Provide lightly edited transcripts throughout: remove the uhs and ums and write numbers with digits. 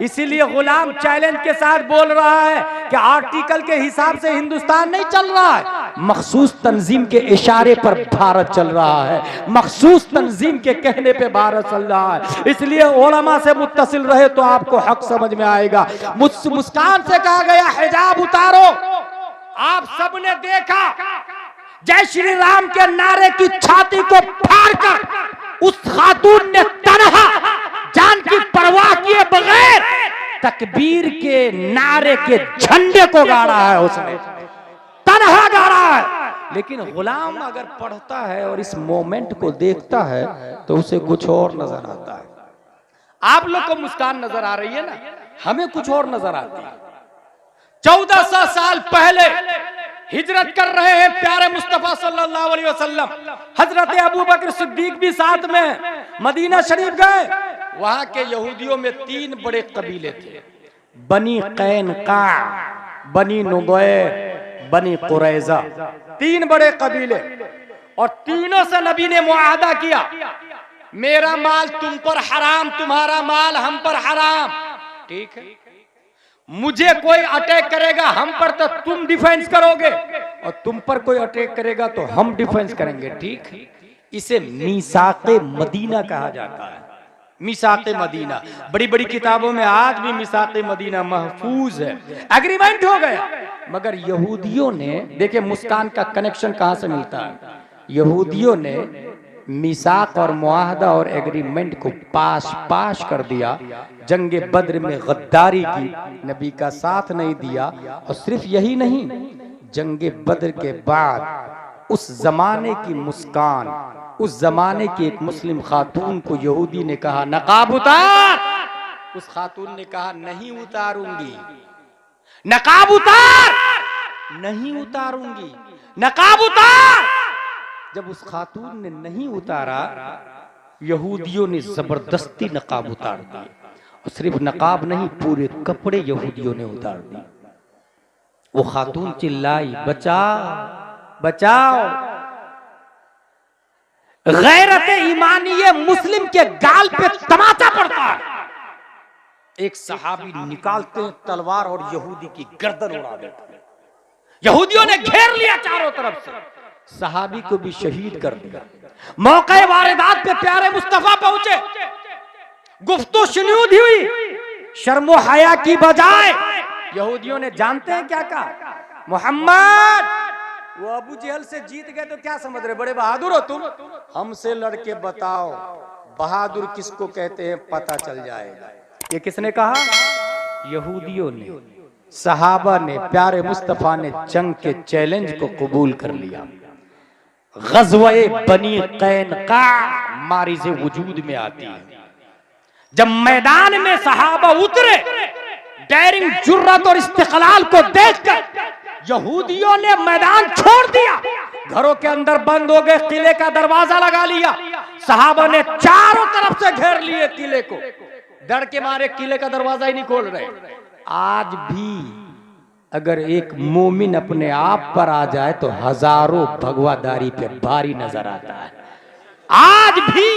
इसीलिए गुलाम चैलेंज के साथ बोल रहा है कि आर्टिकल के हिसाब से हिंदुस्तान नहीं चल रहा है, मखसूस तंजीम के इशारे पर भारत चल रहा है, मखसूस तंजीम के कहने पे भारत चल रहा है। इसलिए उलमा से मुत्तसिल रहे तो आपको हक समझ में आएगा। मुस्कान से कहा गया हिजाब उतारो, आप सबने देखा जय श्री राम के नारे की छाती को फाड़कर उस खातून ने तन्हा जान की परवाह किए बगैर तकबीर के नारे के झंडे को गाड़ा है, उसने तन्हा गाड़ा है। लेकिन गुलाम अगर पढ़ता है और इस मोमेंट को देखता है तो उसे कुछ और नजर आता है। आप लोग को मुस्कान नजर आ रही है ना, हमें कुछ और नजर आती है। 1400 साल पहले हिजरत कर रहे हैं प्यारे मुस्तफा सल्लल्लाहु अलैहि वसल्लम। हजरत अबू बकर सिद्दीक भी साथ में मदीना शरीफ गए। वहां के यहूदियों में 3 बड़े कबीले थे, बनी कैनका, बनी नुदैर, बनी कुरैजा, 3 बड़े कबीले। और तीनों से नबी ने मुआहदा किया, मेरा माल तुम पर हराम, तुम्हारा माल हम पर हराम, ठीक है। मुझे कोई अटैक करेगा हम पर तो तुम डिफेंस करोगे, और तुम पर कोई अटैक करेगा तो हम डिफेंस करेंगे, ठीक। इसे मीसाक़े मदीना कहा जाता है। मीसाक़े मदीना बड़ी बड़ी किताबों में आज भी मीसाक़े मदीना महफूज है। एग्रीमेंट हो गया, मगर यहूदियों ने, देखिए मुस्कान का कनेक्शन कहां से मिलता है, यहूदियों ने मीसाक और मुआहदा और एग्रीमेंट को पाश कर दिया। जंगे बद्र में गद्दारी की, नबी का साथ नहीं दिया। और सिर्फ यही नहीं, जंगे बद्र के बाद उस जमाने की मुस्कान, उस जमाने की एक मुस्लिम खातून को यहूदी ने कहा नकाब उतार, उस खातून ने कहा नहीं उतारूंगी, नकाब उतार, नहीं उतारूंगी, नकाब उतार। जब उस खातून ने नहीं उतारा, यहूदियों ने जबरदस्ती नकाब उतार दिया। और सिर्फ नकाब नहीं, पूरे कपड़े यहूदियों ने उतार दिए। वो खातून चिल्लाई बचाओ बचाओ। गैरत ईमानी मुस्लिम के गाल पे तमाचा पड़ता है। एक सहाबी निकालते हैं तलवार और यहूदी की गर्दन उड़ा देते हैं। यहूदियों ने घेर लिया चारों तरफ से, सहाबी को भी शहीद कर दिया। मौके वारदात पे प्यारे मुस्तफा पहुंचे, गुफ्तगू शुनूद हुई, शर्मो हया की बजाय यहूदियों ने जानते हैं क्या कहा, मोहम्मद, वो अबू जहल से जीत गए तो क्या समझ रहे, बड़े बहादुर हो तुम, हमसे लड़के बताओ बहादुर किसको कहते हैं, पता चल जाएगा। ये किसने कहा, यहूदियों ने। सहाबा ने, प्यारे मुस्तफा ने जंग के चैलेंज को कबूल कर लिया। ग़ज़वे बनी कैनका मारी से वजूद में आती है। जब मैदान में सहाबा उतरे, डेयरिंग, जुर्रत और इस्तिक़लाल को देखकर यहूदियों ने मैदान छोड़ दिया, घरों के अंदर बंद हो गए, किले का दरवाजा लगा लिया। सहाबा ने चारों तरफ से घेर लिए किले को, डर के मारे किले का दरवाजा ही नहीं खोल रहे। आज भी अगर एक मोमिन अपने आप पर आ जाए तो हजारों भगवादारी पे भारी नजर आता है। आज भी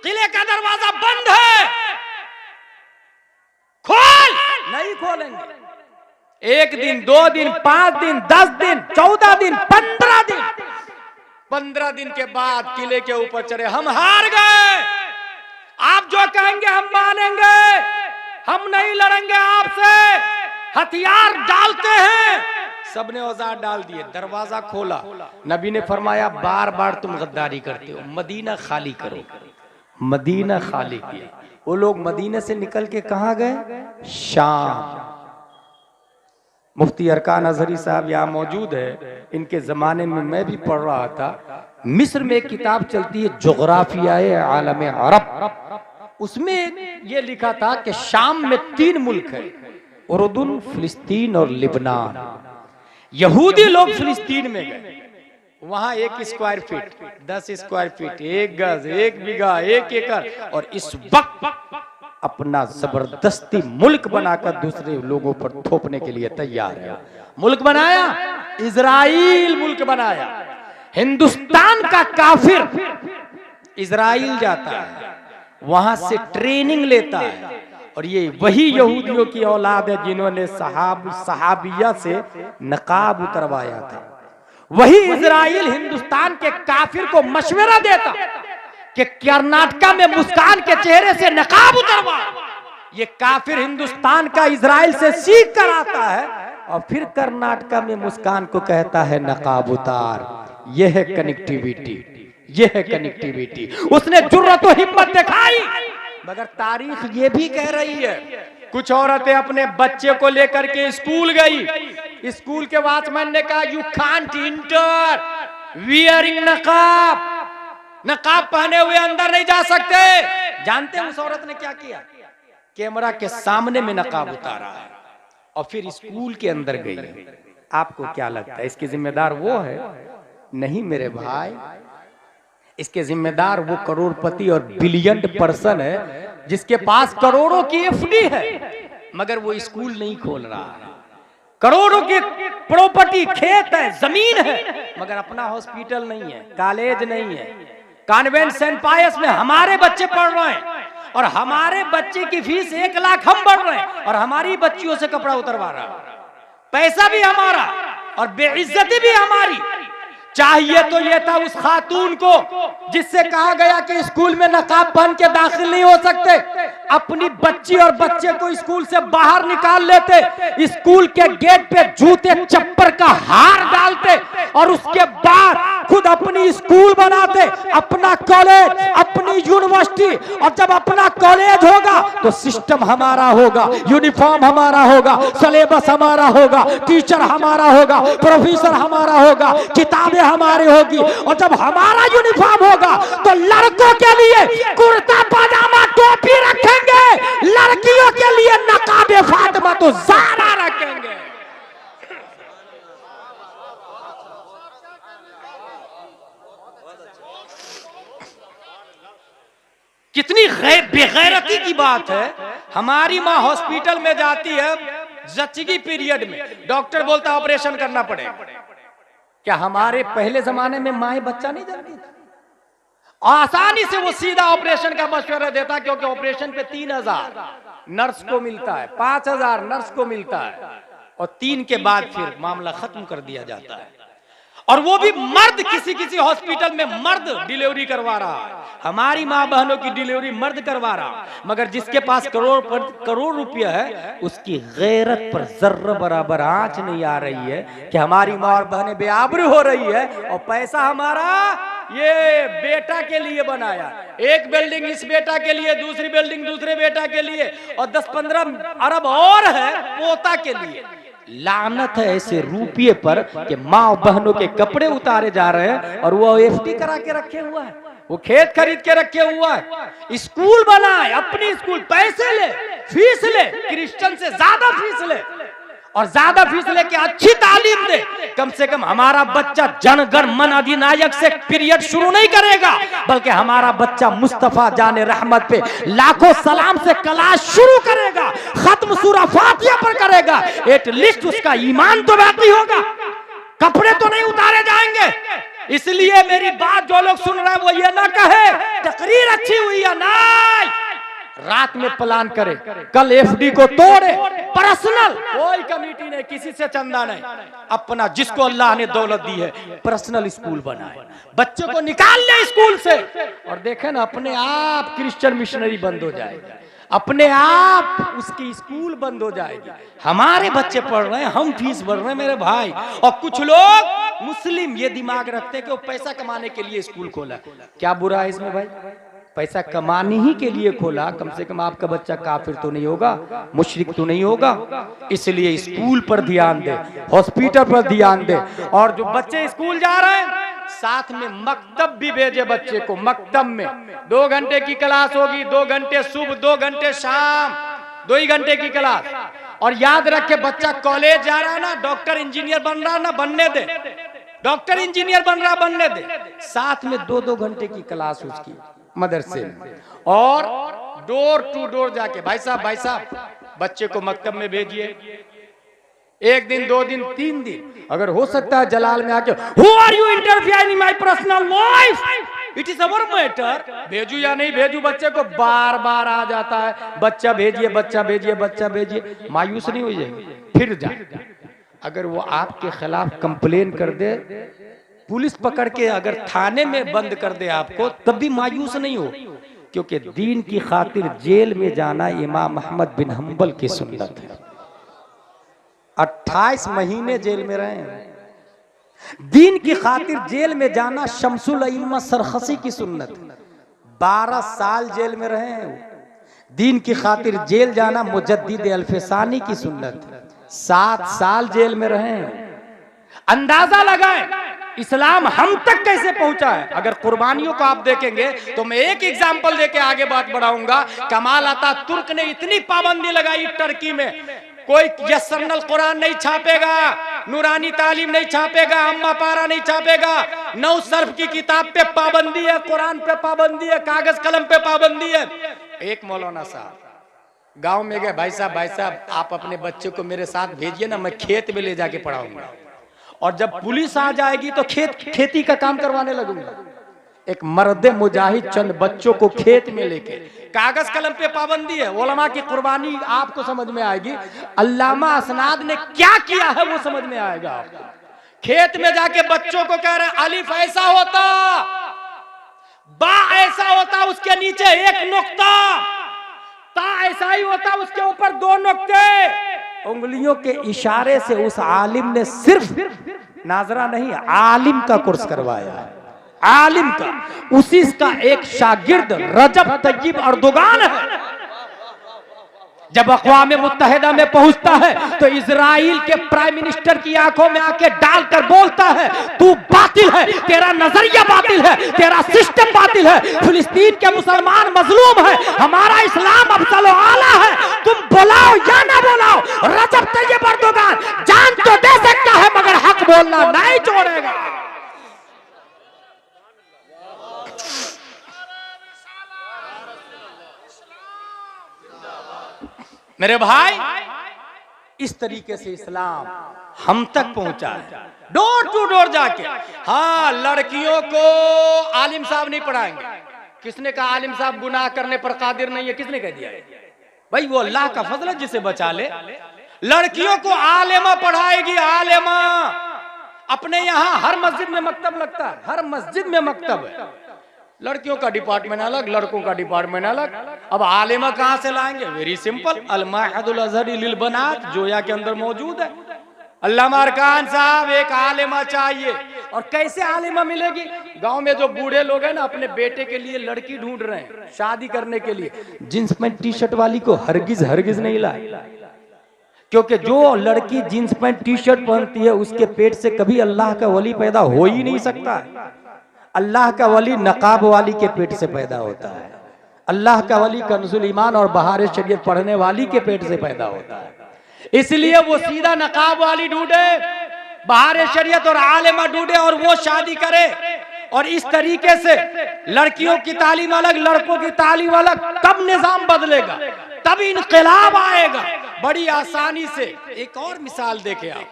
किले का दरवाजा बंद है, खोल नहीं खोलेंगे। 1 दिन, 2 दिन, 5 दिन, 10 दिन, 14 दिन, 15 दिन, 15 दिन के बाद किले के ऊपर चढ़े, हम हार गए, आप जो कहेंगे हम मानेंगे, हम नहीं लड़ेंगे आपसे, हथियार डालते हैं। सबने औजार डाल दिए, दरवाजा खोला। नबी ने फरमाया बार बार तुम गद्दारी करते हो, मदीना खाली करो। मदीना खाली किया। वो लोग मदीना से निकल के कहां गए, शाम। मुफ्ती अरकान अजहरी साहब यहाँ मौजूद है, इनके जमाने में मैं भी पढ़ रहा था। मिस्र में एक किताब चलती है जोग्राफियाए आलम अरब, उसमें ये लिखा था कि शाम में 3 मुल्क है, उर्दुन, फिलिस्तीन और लिबनान। यहूदी लोग फिलिस्तीन में गए, वहां 1 स्क्वायर फीट, 10 स्क्वायर फीट, 1 गज, 1 बीघा, 1 एकड़, और इस वक्त अपना जबरदस्ती मुल्क बनाकर दूसरे लोगों पर थोपने के लिए तैयार है। मुल्क बनाया, इजराइल मुल्क बनाया। हिंदुस्तान का काफिर इजराइल जाता है, वहां से ट्रेनिंग लेता है और ये वही यहूदियों की औलाद है जिन्होंने सहाबिया से नकाब उतरवाया था। वही इजराइल हिंदुस्तान के काफिर को मशवरा देता कि कर्नाटका में मुस्कान के चेहरे से नकाब उतरवा। ये काफिर हिंदुस्तान का इजराइल से सीख कर आता है और फिर कर्नाटका में मुस्कान को कहता है नकाब उतार। यह है कनेक्टिविटी, यह है कनेक्टिविटी। उसने जुर्रत और हिम्मत दिखाई, मगर तारीख ये भी कह रही है कुछ औरतें अपने बच्चे को लेकर के स्कूल गई। स्कूल के वॉचमैन ने कहा यू कांट इंटर वियरिंग नकाब, नकाब पहने हुए अंदर नहीं जा सकते। जानते हैं उस औरत ने क्या किया? कैमरा के सामने में नकाब उतारा है और फिर स्कूल के अंदर गई। आपको क्या लगता है इसके जिम्मेदार वो है? नहीं मेरे भाई, इसके जिम्मेदार वो करोड़पति और बिलियन पर्सन है जिसके पास करोड़ों की एफडी है, मगर वो स्कूल नहीं खोल रहा है। करोड़ों की प्रॉपर्टी, खेत है, जमीन है, मगर अपना हॉस्पिटल नहीं है, कॉलेज नहीं है। कॉन्वेंट सेंट पायस में हमारे बच्चे पढ़ रहे हैं और हमारे बच्चे की फीस 1 लाख हम भर रहे हैं और हमारी बच्चियों से कपड़ा उतरवा रहा है। पैसा भी हमारा और बेइज्जती भी हमारी। चाहिए तो ये था उस खातून को जिससे कहा गया कि स्कूल में नकाब पहन के दाखिल नहीं हो सकते, अपनी बच्ची और बच्चे को स्कूल से बाहर निकाल लेते, स्कूल के गेट पे जूते चप्पल का हार डालते और उसके बाद खुद अपनी स्कूल बनाते, अपना कॉलेज, अपनी यूनिवर्सिटी। और जब अपना कॉलेज होगा तो सिस्टम हमारा होगा, यूनिफॉर्म हमारा होगा, सिलेबस हमारा होगा, टीचर हमारा होगा, प्रोफेसर हमारा होगा, किताबें हमारी होगी। और जब हमारा यूनिफॉर्म होगा तो लड़कों के लिए कुर्ता पजामा टोपी रखेंगे, लड़कियों के लिए नकाबे फातिमा तो ज़ारा रखेंगे। कितनी बेगैरती की बात है। हमारी माँ हॉस्पिटल में जाती है जच्ची पीरियड में, डॉक्टर बोलता ऑपरेशन करना पड़ेगा। क्या हमारे पहले जमाने में माँ बच्चा नहीं जानती थी? आसानी से वो सीधा ऑपरेशन का मशवरा देता, क्योंकि ऑपरेशन पे 3000 नर्स को मिलता है, 5000 नर्स को मिलता है और 3 के बाद फिर मामला खत्म कर दिया जाता है। और वो भी मर्द, किसी हॉस्पिटल में मर्द डिलीवरी करवा रहा है। हमारी माँ बहनों की डिलीवरी मर्द करवा रहा, मगर जिसके पास करोड़ रुपया है उसकी गैरत पर जर्रा बराबर आंच नहीं आ रही है कि हमारी माँ और बहनें बेआबरू हो रही है और पैसा हमारा ये बेटा के लिए बनाया। एक बिल्डिंग इस बेटा के लिए, दूसरी बिल्डिंग दूसरे बेटा के लिए और 10-15 अरब और है पोता के लिए। लानत है ऐसे रुपये पर कि माँ बहनों के कपड़े उतारे जा रहे हैं और वो एफडी करा के रखे हुआ है, वो खेत खरीद के रखे हुआ है। स्कूल बनाए, अपनी स्कूल, पैसे ले, फीस ले, क्रिश्चियन से ज्यादा फीस ले और ज्यादा फीस लेके अच्छी तालीम दे। कम से कम हमारा बच्चा जनगण मन अधिनायक से पीरियड शुरू नहीं करेगा, बल्कि हमारा बच्चा मुस्तफा जाने रहमत पे लाखों सलाम से क्लास शुरू करेगा, खत्म सूरा फातिहा पर करेगा। एटलीस्ट उसका ईमान तो बाकी होगा, कपड़े तो नहीं उतारे जाएंगे। इसलिए मेरी बात जो लोग सुन रहे हैं वो ये ना कहे तकरीर अच्छी हुई या नहीं, रात में प्लान करे, कल एफडी को तोड़े, पर्सनल, कोई कमेटी नहीं, किसी से चंदा नहीं, अपना जिसको अल्लाह ने दौलत दी है पर्सनल स्कूल बनाए, बच्चों को निकाल ले स्कूल से और देखें ना अपने आप क्रिश्चियन मिशनरी बंद हो जाएगी, अपने आप उसकी स्कूल बंद हो जाएगी। हमारे बच्चे पढ़ रहे हैं, हम फीस भर रहे हैं मेरे भाई। और कुछ लोग मुस्लिम ये दिमाग रखते हैं कि वो पैसा कमाने के लिए स्कूल खोला। क्या बुरा है इसमें भाई? पैसा कमाने ही के लिए खोला, कम से कम आपका बच्चा काफिर तो नहीं होगा, मुशरिक तो नहीं होगा। इसलिए स्कूल पर ध्यान दे, हॉस्पिटल पर ध्यान दे। और जो बच्चे स्कूल जा रहे हैं साथ में मकतब भी भेजे बच्चे को। मकतब में 2 घंटे की क्लास होगी, 2 घंटे सुबह, 2 घंटे शाम, 2 ही घंटे की क्लास। और याद रखे बच्चा कॉलेज जा रहा है ना, डॉक्टर इंजीनियर बन रहा है ना, बनने दे, डॉक्टर इंजीनियर बन रहा बनने दे, साथ में 2-2 घंटे की क्लास उसकी मदरसे में। और डोर टू डोर जाके भाई साहब बच्चे को मकतब में भेजिए, 1 दिन 2 दिन 3 दिन, अगर हो सकता है जलाल में आके who are you interfering in my personal life, it is our matter. भेजू या नहीं भेजू बच्चे को, बार बार आ जाता है बच्चा भेजिए, बच्चा भेजिए, बच्चा भेजिए। मायूस नहीं हो जाएंगे, फिर जा। अगर वो आपके खिलाफ कंप्लेन कर दे, पुलिस पकड़ के अगर थाने में बंद कर दे आपको, तब भी मायूस नहीं हो, क्योंकि दीन की खातिर जेल में जाना इमाम अहमद बिन हंबल की सुन्नत है। 28 महीने जेल में रहे हैं। दीन की खातिर जेल में जाना शमसुल अइम्मा सरखसी की सुन्नत है। 12 साल जेल में रहे हैं। दीन की खातिर जेल जाना मुजद्दिद अल्फसानी की सुन्नत है। 7 साल जेल में रहे हैं। अंदाजा लगाएं इस्लाम हम तक कैसे पहुंचा है। अगर कुर्बानियों को आप देखेंगे तो मैं एक एग्जाम्पल देके आगे बात बढ़ाऊंगा। कमाल अता तुर्क ने इतनी पाबंदी लगाई टर्की में, कोई यस्सरनल कुरान नहीं छापेगा, नूरानी तालीम नहीं छापेगा, अम्मा पारा नहीं छापेगा, नौ सर्फ की किताब पे पाबंदी है, कुरान पे पाबंदी है, कागज कलम पे पाबंदी है। एक मौलाना साहब गांव में गए, भाई साहब आप अपने बच्चे को मेरे साथ भेजिए ना, मैं खेत में ले जाके पढ़ाऊंगा, और जब पुलिस आ जाएगी तो खेती का काम करवाने लगूंगा। एक मर्द मुजाहिद चंद बच्चों को खेत में लेके, कागज कलम पे पाबंदी है। उलमा की कुर्बानी आपको समझ में आएगी, अल्लामा असनाद ने क्या किया है वो समझ में आएगा आपको। खेत में जाके बच्चों को कह रहे अलिफ ऐसा होता, बा ऐसा होता, उसके नीचे एक नुक्ता, ता ऐसा ही होता, उसके ऊपर 2 नुक्ते। उंगलियों के इशारे से उस आलिम ने सिर्फ नाजरा नहीं, आलिम का कोर्स करवाया है, आलिम का। उसी का एक शागिर्द रजब तय्यब अर्दोगान है। जब अक़वाम मुत्तहिदा में पहुंचता है तो इजराइल के प्राइम मिनिस्टर की आंखों में आंखें डालकर बोलता है, तू बातिल है, तेरा नजरिया बातिल है, तेरा सिस्टम बातिल है, फिलिस्तीन के मुसलमान मजलूम है, हमारा इस्लाम अफजल व आला है, तुम बुलाओ या ना बुलाओ। रजब तय्यब अर्दोगान जान तो दे सकता है मगर हक बोलना नहीं छोड़ेगा। मेरे भाई, इस तरीके से इस्लाम हम तक पहुंचा है, डोर टू डोर जाके। हाँ, लड़कियों को आलिम साहब नहीं पढ़ाएंगे। किसने कहा आलिम साहब गुनाह करने पर कादिर नहीं है? किसने कह दिया? भाई वो अल्लाह का फजल है जिसे बचा ले। लड़कियों को आलिमा पढ़ाएगी, आलिमा। अपने यहाँ हर मस्जिद में मकतब लगता है, हर मस्जिद में मकतब है। लड़कियों का डिपार्टमेंट अलग, लड़कों का डिपार्टमेंट अलग। अब आलिमा कहां से लाएंगे? वेरी सिंपल, अल माहिदुल अज़हरी लिल बनात जोया के अंदर मौजूद है। अल्लामा अरकान साहब, एक आलिमा चाहिए। और कैसे आलिमा मिलेगी? गांव में जो बूढ़े लोग हैं ना, अपने बेटे के लिए लड़की ढूंढ रहे हैं शादी करने के लिए, जींस पैंट टी शर्ट वाली को हरगिज नहीं लाए, क्योंकि जो लड़की जींस पैंट टी शर्ट पहनती है उसके पेट से कभी अल्लाह का वली पैदा हो ही नहीं सकता। अल्लाह का वली नकाब वाली के पेट से पैदा होता है। अल्लाह का वली कंजुल ईमान और बहार शरीयत पढ़ने वाली के पेट से पैदा होता है। इसलिए वो सीधा नकाब वाली ढूंढे, बहार शरीयत और आलिमा ढूंढे और वो शादी करे। और इस तरीके से लड़कियों की तालीम अलग, लड़कों की तालीम अलग। तब निजाम बदलेगा, तब इनकलाब आएगा बड़ी आसानी से। एक और मिसाल देखे आप,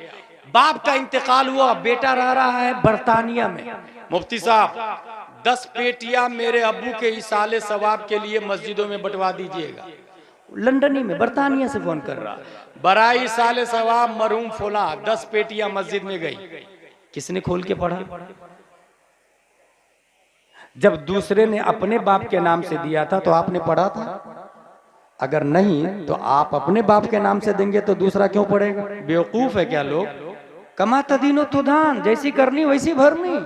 बाप का इंतकाल हुआ, बेटा रह रहा है बर्तानिया में। मुफ्ती साहब 10 पेटियां मेरे अब्बू के इसाले सवाब के लिए मस्जिदों में बंटवा दीजिएगा। लंदनी में बर्तानिया से फोन कर रहा, बराई इसाले सवाब मरहूम फुला, 10 पेटियां मस्जिद में गई। किसने खोल के पढ़ा? जब दूसरे ने अपने बाप के नाम से दिया था तो आपने पढ़ा था? अगर नहीं तो आप अपने बाप के नाम से देंगे तो दूसरा क्यों पढ़ेगा? बेवकूफ है क्या लोग? कमा तदीनो तुदान, जैसी करनी वैसी भरनी।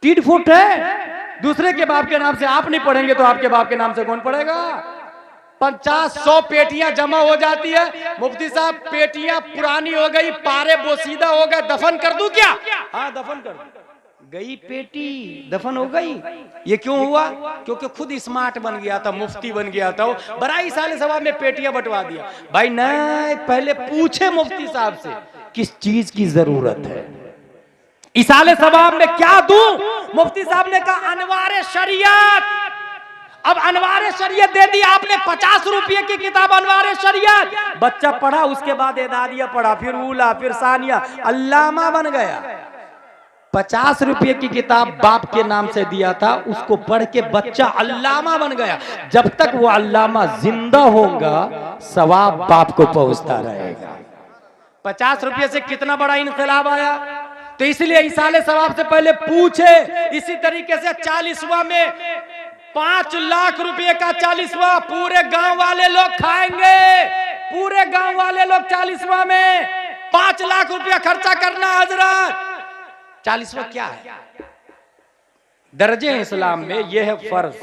टीट फुट है। दूसरे के बाप के नाम से आप नहीं पढ़ेंगे तो आपके बाप के नाम से कौन पढ़ेगा? 50-100 पेटियां जमा हो जाती है। मुफ्ती साहब पेटियां पुरानी हो गई, पारे बोसीदा हो गए, दफन कर दूं क्या? हाँ दफन कर दो। गई पेटी, दफन हो गई। ये क्यों हुआ? क्योंकि खुद स्मार्ट बन गया था, मुफ्ती बन गया था। बराई साले सवाब में पेटियां बंटवा दिया। भाई नहीं, पहले पूछे मुफ्ती साहब से किस चीज की जरूरत है, इसाले सवाब में क्या दूं? मुफ्ती साहब ने कहा अनवारे शरीयत। अब अनवारे शरीयत दे दी आपने, 50 रुपये की किताब अनवारे शरीयत। बच्चा पढ़ा, उसके बाद एदादिया पढ़ा, फिर उला, फिर सानिया, अल्लामा बन गया। 50 रुपए की किताब बाप के नाम से दिया था, उसको पढ़ के बच्चा अल्लामा बन गया। जब तक वो अल्लामा जिंदा होगा सवाब बाप को पहुंचता रहेगा। 50 रुपए से कितना बड़ा इनकलाब आया। तो इसलिए इसाले सवाब से पहले पूछे। इसी तरीके से 40वां में 5 लाख रुपए का 40वां पूरे गांव वाले लोग खाएंगे। पूरे गांव वाले लोग 40वां में 5 लाख रुपया खर्चा करना। हजरत 40वां क्या है? दर्जे हैं इस्लाम में। यह है फर्ज,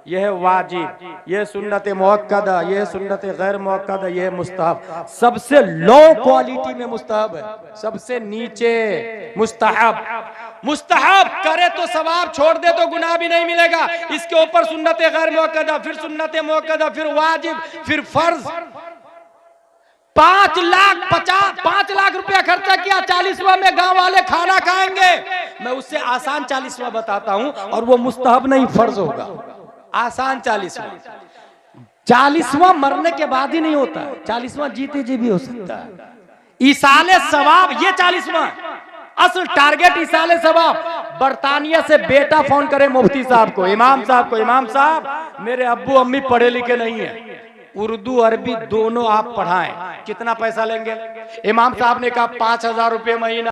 यह है वाजिब, यह सुन्नत मुअक्कदा, यह सुन्नत गैर मुअक्कदा, यह मुस्तहब। सबसे लो क्वालिटी में मुस्तहब है, सबसे नीचे मुस्तहब। मुस्तहब करे तो सवाब, छोड़ दे तो गुनाह भी नहीं मिलेगा। इसके ऊपर सुन्नत गैर मुअक्कदा, फिर सुन्नत मुअक्कदा, फिर वाजिब, फिर फर्ज। 5 लाख रुपया खर्चा किया, 40वां में गांव वाले खाना खाएंगे। मैं उससे आसान 40वां बताता हूं, और वो मुस्तहब नहीं फर्ज होगा। आसान 40वां मरने के बाद ही नहीं होता, 40वां जीते जी भी हो सकता है। इसाले सवाब ये 40वां असल टारगेट। इसाले सवाब। बर्तानिया से बेटा फोन करे मुफ्ती साहब को, इमाम साहब को, इमाम साहब मेरे अब्बू अम्मी पढ़े लिखे नहीं है, उर्दू अरबी दोनों आप पढ़ाएं, कितना पैसा लेंगे? इमाम साहब ने कहा 5000 रुपये महीना।